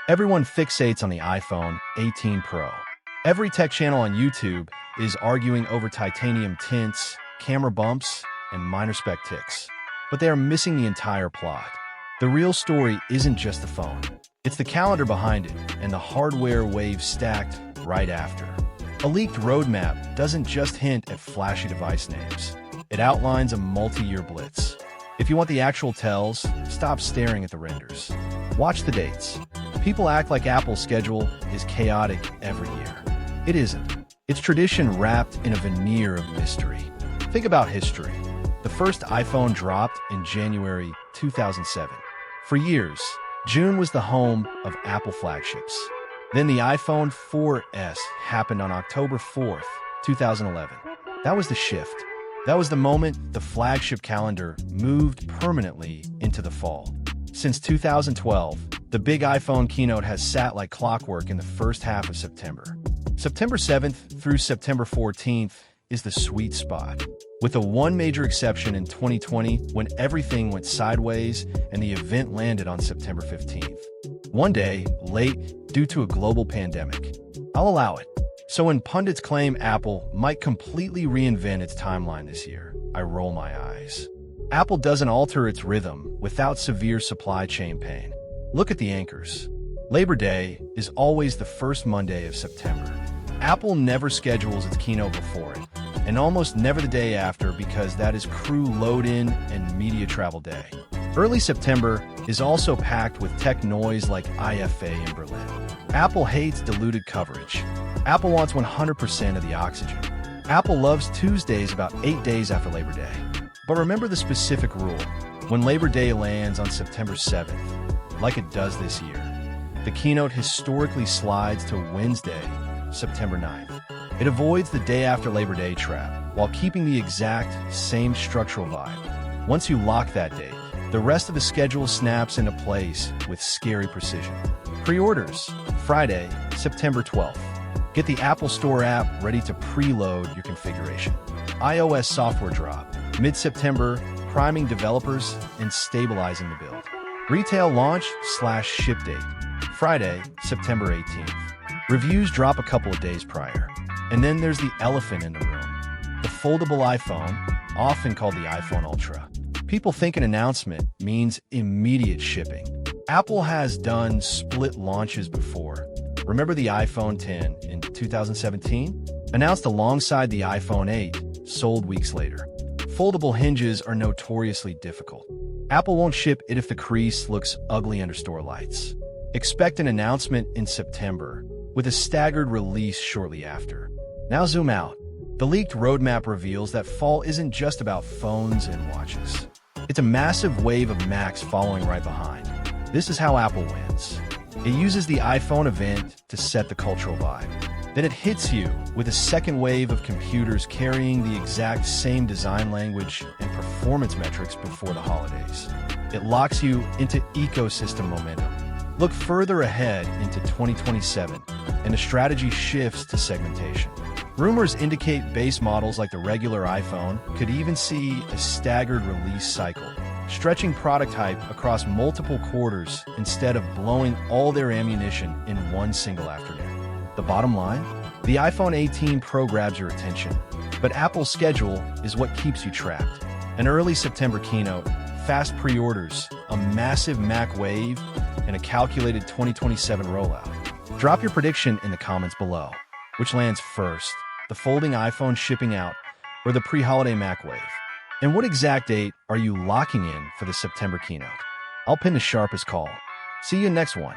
Everyone fixates on the iPhone 18 Pro. Every tech channel on YouTube is arguing over titanium tints, camera bumps, and minor spec ticks. But they are missing the entire plot. The real story isn't just the phone. It's the calendar behind it and the hardware wave stacked right after. A leaked roadmap doesn't just hint at flashy device names. It outlines a multi-year blitz. If you want the actual tells, stop staring at the renders. Watch the dates. People act like Apple's schedule is chaotic every year. It isn't. It's tradition wrapped in a veneer of mystery. Think about history. The first iPhone dropped in January 2007. For years, June was the home of Apple flagships. Then the iPhone 4S happened on October 4th, 2011. That was the shift. That was the moment the flagship calendar moved permanently into the fall. Since 2012, the big iPhone keynote has sat like clockwork in the first half of September. September 7th through September 14th is the sweet spot, with the one major exception in 2020 when everything went sideways and the event landed on September 15th. One day, late due to a global pandemic. I'll allow it. So when pundits claim Apple might completely reinvent its timeline this year, I roll my eyes. Apple doesn't alter its rhythm without severe supply chain pain. Look at the anchors. Labor Day is always the first Monday of September. Apple never schedules its keynote before it, and almost never the day after because that is crew load-in and media travel day. Early September is also packed with tech noise like IFA in Berlin. Apple hates diluted coverage. Apple wants 100% of the oxygen. Apple loves Tuesdays about 8 days after Labor Day. But remember the specific rule. When Labor Day lands on September 7th, like it does this year, the keynote historically slides to Wednesday, September 9th. It avoids the day after Labor Day trap while keeping the exact same structural vibe. Once you lock that date, the rest of the schedule snaps into place with scary precision. Pre-orders, Friday, September 12th. Get the Apple Store app ready to preload your configuration. iOS software drop, mid-September, priming developers and stabilizing the build. Retail launch/ship date, Friday, September 18th. Reviews drop a couple of days prior. And then there's the elephant in the room. The foldable iPhone, often called the iPhone Ultra. People think an announcement means immediate shipping. Apple has done split launches before. Remember the iPhone X in 2017? Announced alongside the iPhone 8, sold weeks later. Foldable hinges are notoriously difficult. Apple won't ship it if the crease looks ugly under store lights. Expect an announcement in September, with a staggered release shortly after. Now zoom out. The leaked roadmap reveals that fall isn't just about phones and watches. It's a massive wave of Macs following right behind. This is how Apple wins. It uses the iPhone event to set the cultural vibe. Then it hits you with a second wave of computers carrying the exact same design language and performance metrics before the holidays. It locks you into ecosystem momentum. Look further ahead into 2027, and the strategy shifts to segmentation. Rumors indicate base models like the regular iPhone could even see a staggered release cycle, stretching product hype across multiple quarters instead of blowing all their ammunition in one single afternoon. The bottom line? The iPhone 18 Pro grabs your attention, but Apple's schedule is what keeps you trapped. An early September keynote, fast pre-orders, a massive Mac wave, and a calculated 2027 rollout. Drop your prediction in the comments below. Which lands first, the folding iPhone shipping out, or the pre-holiday Mac wave? And what exact date are you locking in for the September keynote? I'll pin the sharpest call. See you next one.